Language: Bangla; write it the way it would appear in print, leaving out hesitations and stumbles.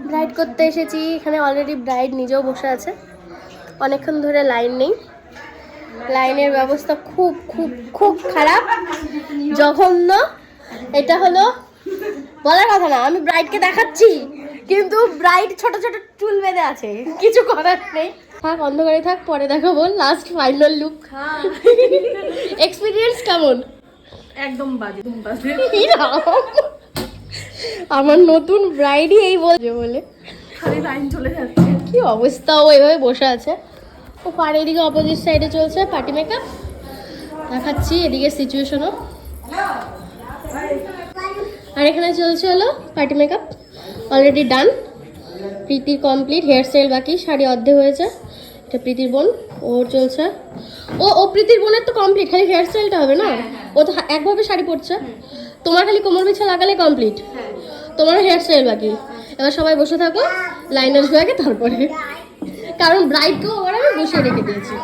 ব্রাইড করতে এসেছি, এখানে অলরেডি ব্রাইড নিজেও বসে আছে। অনেকক্ষণ ধরে লাইন নেই, লাইনের ব্যবস্থা খুব খুব খুব খারাপ, জঘন্য। এটা হলো বলার কথা না, আমি ব্রাইডকে দেখাচ্ছি কিন্তু ব্রাইড ছোট ছোট চুল বেঁধে আছে, কিছু করার নেই। থাক অন্ধকারে থাক, পরে দেখাবো লাস্ট ফাইনাল লুক। এক্সপিরিয়েন্স কেমন? একদম বাজে, একদম বাজে। আমার নতুন ব্রাইডই এই বলছে বলে খালি লাইন চলে যাচ্ছে। কি অবস্থা, ও এভাবে বসে আছে। ও আর এদিকে অপোজিট সাইডে চলছে পার্টি মেকআপ, দেখাচ্ছি এদিকে সিচুয়েশনও। আর এখানে চলছে হলো পার্টি মেকআপ, অলরেডি ডান। প্রীতির কমপ্লিট, হেয়ার স্টাইল বাকি, শাড়ি অর্ধেক হয়েছে। এটা প্রীতির বোন, ওর চলছে। ও প্রীতির বোনের তো কমপ্লিট, খালি হেয়ার স্টাইলটা হবে না। ও তো একভাবে শাড়ি পরছে, তোমার খালি কোমর বিছা লাগালে কমপ্লিট, তোমার হেয়ার স্টাইল বাকি। এবার সবাই বসে থাকো, লাইন আসবে আগে তারপরে, কারণ ব্রাইডকেও ওরা আমি বসে রেখে দিয়েছি।